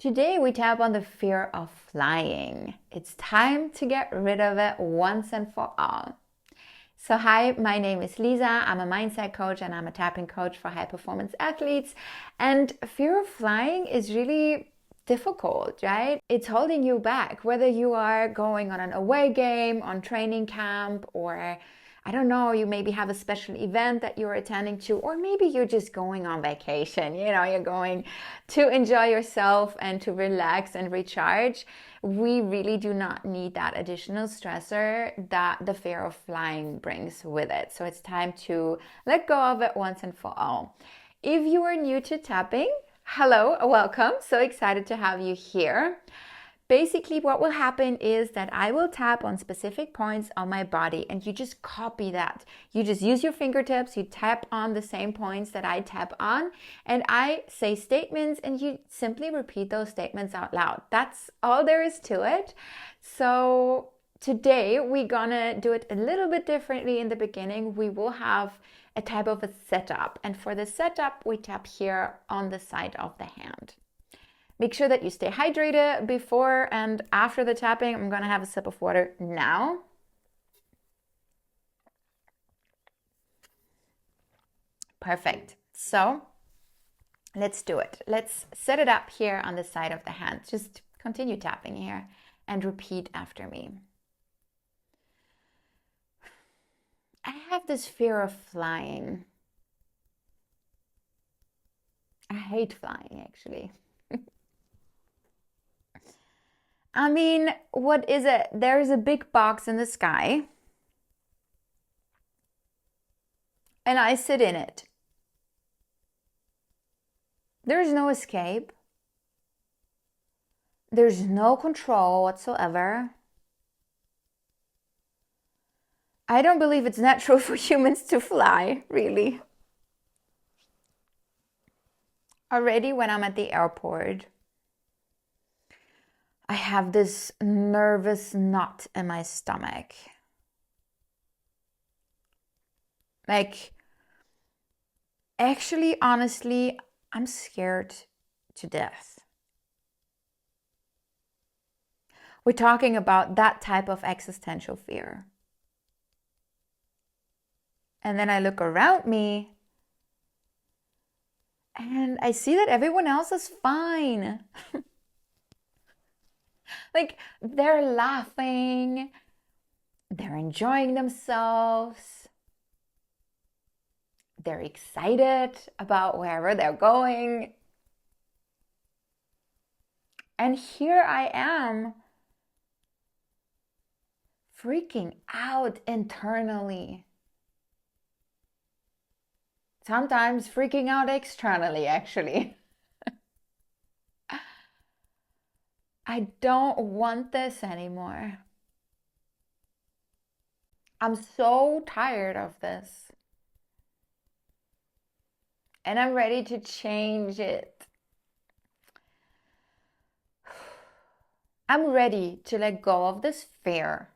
Today we tap on the fear of flying. It's time to get rid of it once and for all. So hi, my name is Lisa. I'm a mindset coach and I'm a tapping coach for high performance athletes. And fear of flying is really difficult, right? It's holding you back, whether you are going on an away game, on training camp, or I don't know, you maybe have a special event that you're attending to, or maybe you're just going on vacation. You're going to enjoy yourself and to relax and recharge. We really do not need that additional stressor that the fear of flying brings with it. So it's time to let go of it once and for all. If you are new to tapping, hello, welcome. So excited to have you here. Basically, what will happen is that I will tap on specific points on my body and you just copy that. You just use your fingertips, you tap on the same points that I tap on, and I say statements and you simply repeat those statements out loud. That's all there is to it. So today we're gonna do it a little bit differently in the beginning. We will have a type of a setup, and for the setup we tap here on the side of the hand. Make sure that you stay hydrated before and after the tapping. I'm going to have a sip of water now. Perfect. So let's do it. Let's set it up here on the side of the hand. Just continue tapping here and repeat after me. I have this fear of flying. I hate flying, actually. I mean, what is it? There's a big box in the sky, and I sit in it. There's no escape. There's no control whatsoever. I don't believe it's natural for humans to fly, really. Already when I'm at the airport, I have this nervous knot in my stomach. Actually, honestly, I'm scared to death. We're talking about that type of existential fear. And then I look around me and I see that everyone else is fine. They're laughing, they're enjoying themselves, they're excited about wherever they're going. And here I am, freaking out internally. Sometimes freaking out externally, actually. I don't want this anymore. I'm so tired of this. And I'm ready to change it. I'm ready to let go of this fear.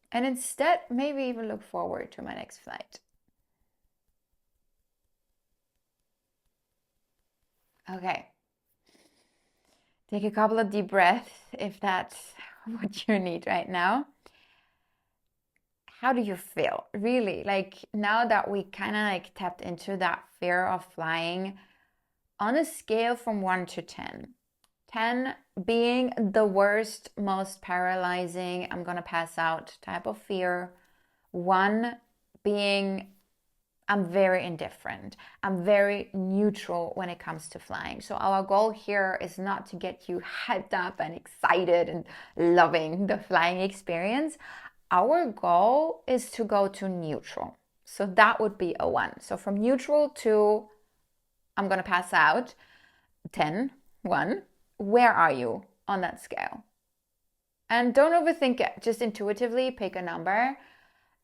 And instead, maybe even look forward to my next flight. Okay. Take a couple of deep breaths if that's what you need right now. How do you feel? Really, now that we kind of tapped into that fear of flying, on a scale from 1 to 10, 10 being the worst, most paralyzing, I'm gonna pass out type of fear, 1 being I'm very indifferent. I'm very neutral when it comes to flying. So our goal here is not to get you hyped up and excited and loving the flying experience. Our goal is to go to neutral. So that would be a 1. So from neutral to I'm going to pass out, 10, 1. Where are you on that scale? And don't overthink it. Just intuitively pick a number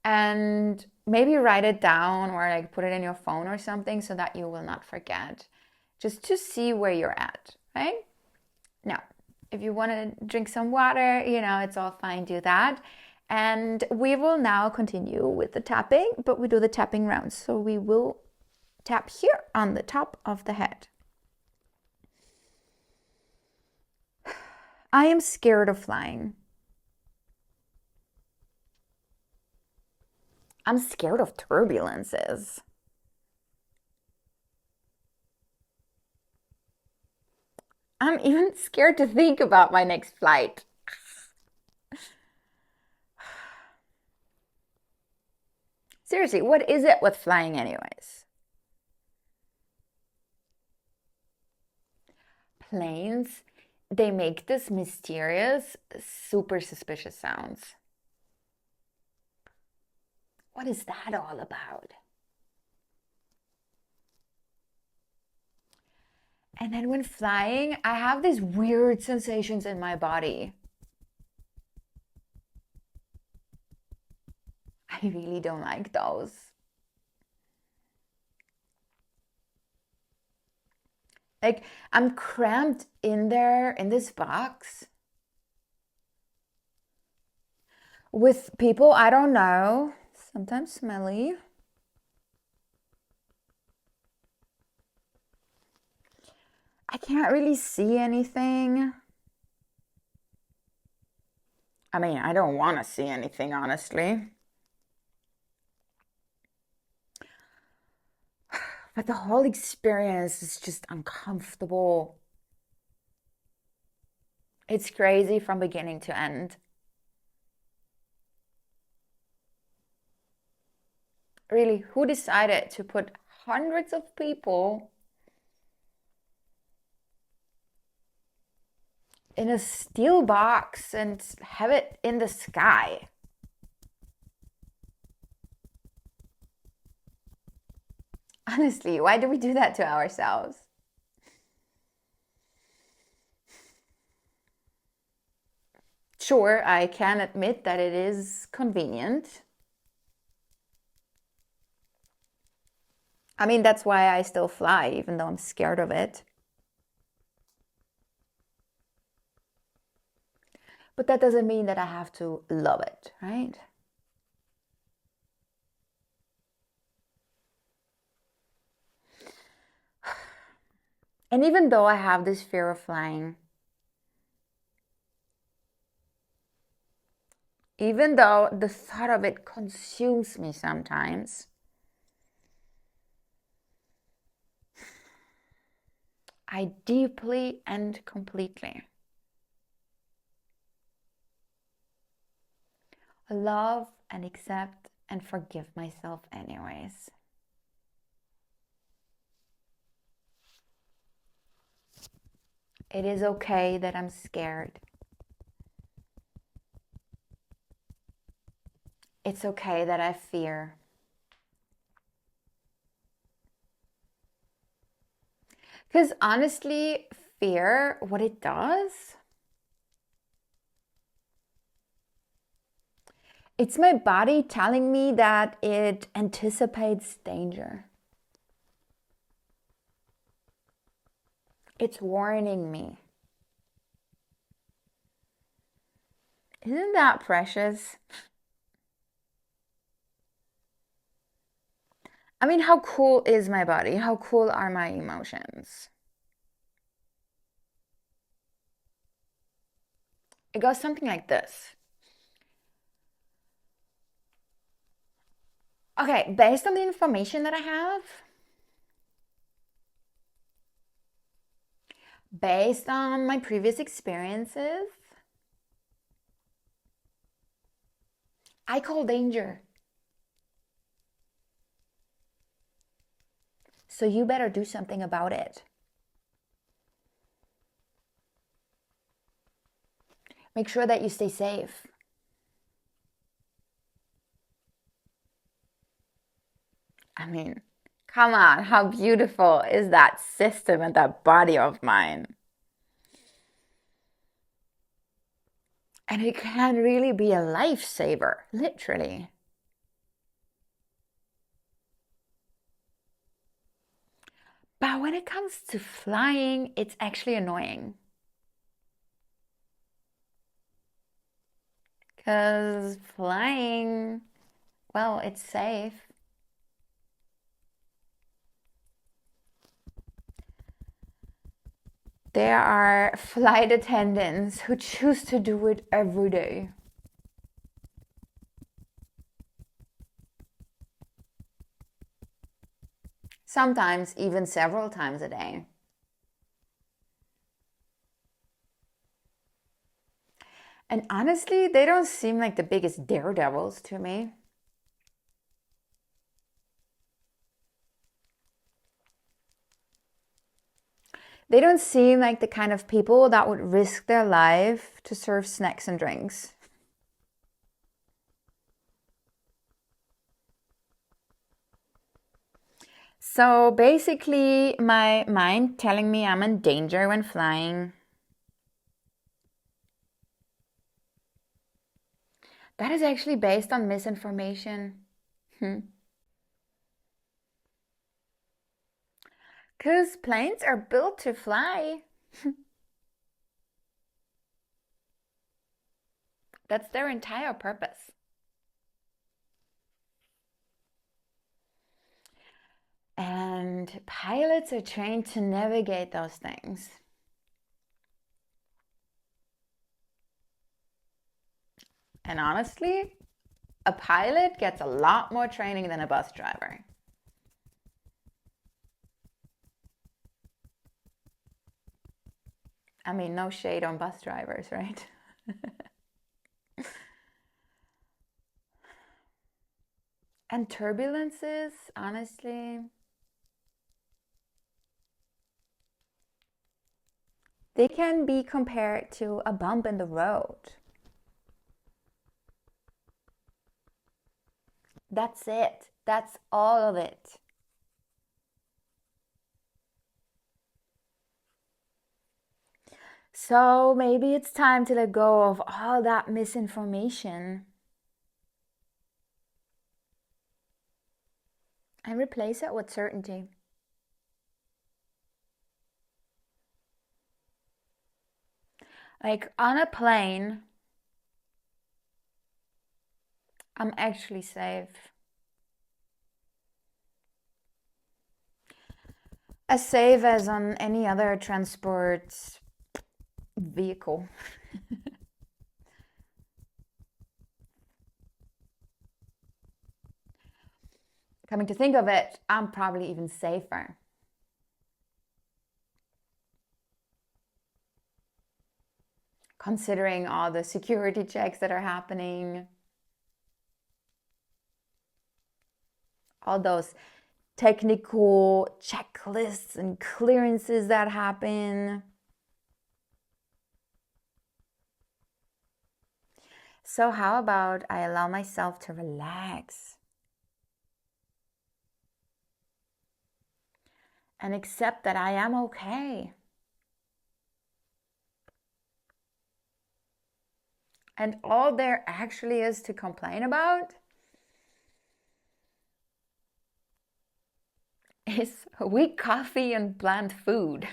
and maybe write it down or put it in your phone or something so that you will not forget. Just to see where you're at, right? Now, if you want to drink some water, it's all fine, do that. And we will now continue with the tapping, but we do the tapping round. So we will Tap here on the top of the head. I am scared of flying. I'm scared of turbulences. I'm even scared to think about my next flight. Seriously, what is it with flying anyways? Planes, they make this mysterious, super suspicious sounds. What is that all about? And then when flying, I have these weird sensations in my body. I really don't like those. Like, I'm cramped in there in this box with people I don't know, sometimes smelly. I can't really see anything. I mean, I don't want to see anything, honestly. But the whole experience is just uncomfortable. It's crazy from beginning to end. Really, who decided to put hundreds of people in a steel box and have it in the sky? Honestly, why do we do that to ourselves? Sure, I can admit that it is convenient. I mean, that's why I still fly, even though I'm scared of it. But that doesn't mean that I have to love it, right? And even though I have this fear of flying, even though the thought of it consumes me sometimes, I deeply and completely love and accept and forgive myself anyways. It is okay that I'm scared. It's okay that I fear. Because honestly, fear, what it does, it's my body telling me that it anticipates danger. It's warning me. Isn't that precious? I mean, how cool is my body? How cool are my emotions? It goes something like this. Okay, based on the information that I have, based on my previous experiences, I call danger. So you better do something about it. Make sure that you stay safe. I mean, come on, how beautiful is that system and that body of mine? And it can really be a lifesaver, literally. But when it comes to flying, it's actually annoying. Because flying, well, it's safe. There are flight attendants who choose to do it every day. Sometimes even several times a day. And honestly, they don't seem like the biggest daredevils to me. They don't seem like the kind of people that would risk their life to serve snacks and drinks. So basically, my mind telling me I'm in danger when flying. That is actually based on misinformation. Because planes are built to fly. That's their entire purpose. And pilots are trained to navigate those things. And honestly, a pilot gets a lot more training than a bus driver. I mean, no shade on bus drivers, right? And turbulences, honestly, they can be compared to a bump in the road. That's it. That's all of it. So maybe it's time to let go of all that misinformation and replace it with certainty. Like on a plane, I'm actually safe. As safe as on any other transport vehicle. Coming to think of it, I'm probably even safer. Considering all the security checks that are happening, all those technical checklists and clearances that happen. So how about I allow myself to relax and accept that I am okay. And all there actually is to complain about is weak coffee and bland food.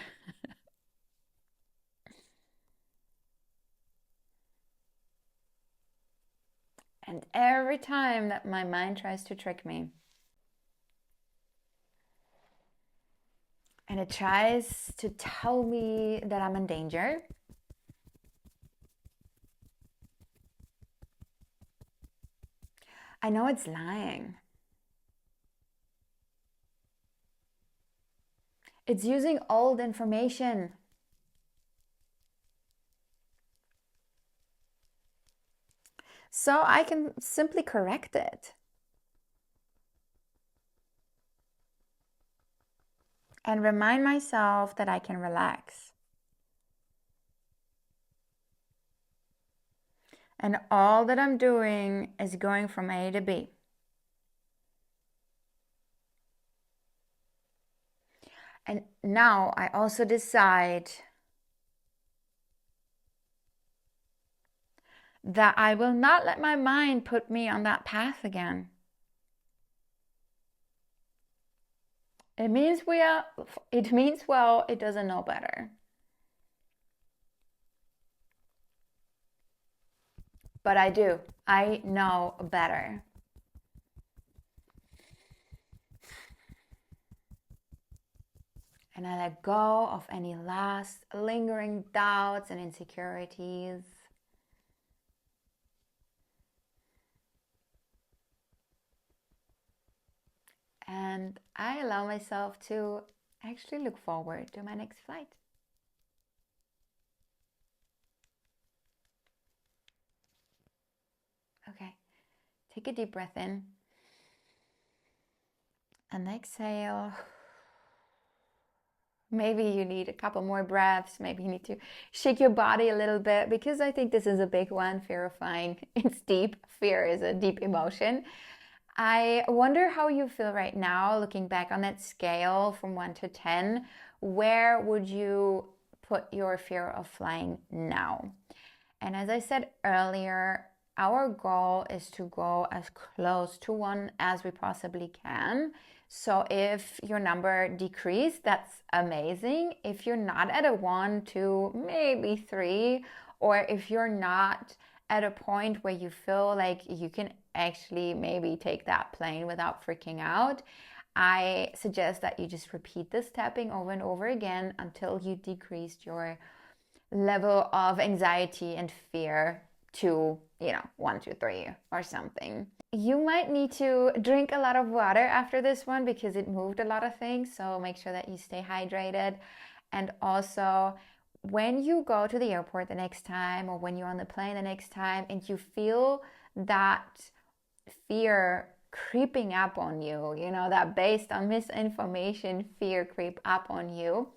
And every time that my mind tries to trick me, and it tries to tell me that I'm in danger, I know it's lying. It's using old information. So I can simply correct it. And remind myself that I can relax. And all that I'm doing is going from A to B. And now I also decide that I will not let my mind put me on that path again. It means it doesn't know better. But I do. I know better. And I let go of any last lingering doubts and insecurities. And I allow myself to actually look forward to my next flight. Okay, take a deep breath in and exhale. Maybe you need a couple more breaths. Maybe you need to shake your body a little bit, because I think this is a big one, fear of flying. It's deep. Fear is a deep emotion. I wonder how you feel right now, looking back on that scale from 1 to 10. Where would you put your fear of flying now? And as I said earlier, our goal is to go as close to 1 as we possibly can. So if your number decreased, that's amazing. If you're not at a 1, 2, maybe 3, or if you're not at a point where you feel like you can actually maybe take that plane without freaking out, I suggest that you just repeat this tapping over and over again until you decreased your level of anxiety and fear to, 1, 2, 3 or something. You might need to drink a lot of water after this one, because it moved a lot of things. So make sure that you stay hydrated. And also, when you go to the airport the next time, or when you're on the plane the next time, and you feel that fear creeping up on you, that based on misinformation fear creep up on you,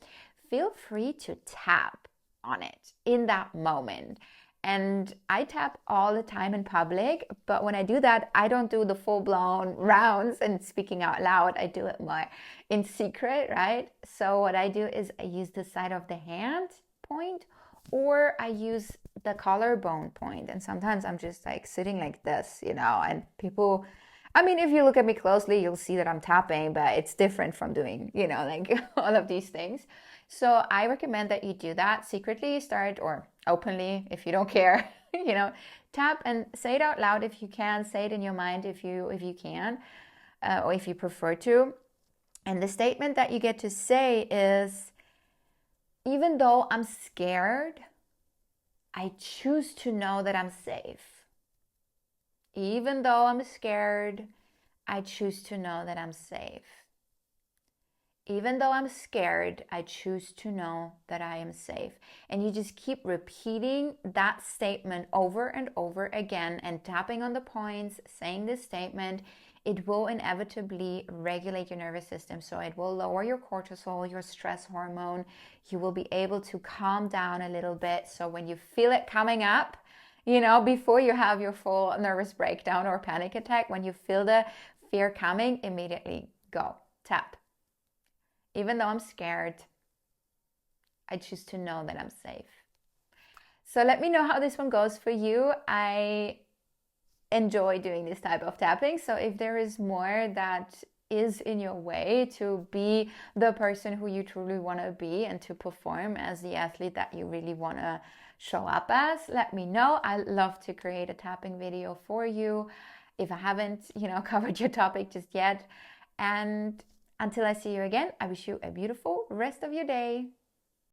feel free to tap on it in that moment. And I tap all the time in public, but when I do that, I don't do the full-blown rounds and speaking out loud. I do it more in secret, right? So what I do is I use the side of the hand point, or I use the collarbone point. And sometimes I'm just like sitting like this, and people, if you look at me closely, you'll see that I'm tapping, but it's different from doing, like all of these things. So I recommend that you do that secretly, start, or openly if you don't care, tap and say it out loud if you can, say it in your mind if you can, or if you prefer to. And the statement that you get to say is, even though I'm scared, I choose to know that I'm safe. Even though I'm scared, I choose to know that I'm safe. Even though I'm scared, I choose to know that I am safe. And you just keep repeating that statement over and over again and tapping on the points, saying this statement. It will inevitably regulate your nervous system. So it will lower your cortisol, your stress hormone. You will be able to calm down a little bit. So when you feel it coming up, before you have your full nervous breakdown or panic attack, when you feel the fear coming, immediately go, tap. Even though I'm scared, I choose to know that I'm safe. So let me know how this one goes for you. I enjoy doing this type of tapping. So if there is more that is in your way to be the person who you truly want to be and to perform as the athlete that you really want to show up as, let me know. I love to create a tapping video for you if I haven't, covered your topic just yet. And until I see you again, I wish you a beautiful rest of your day.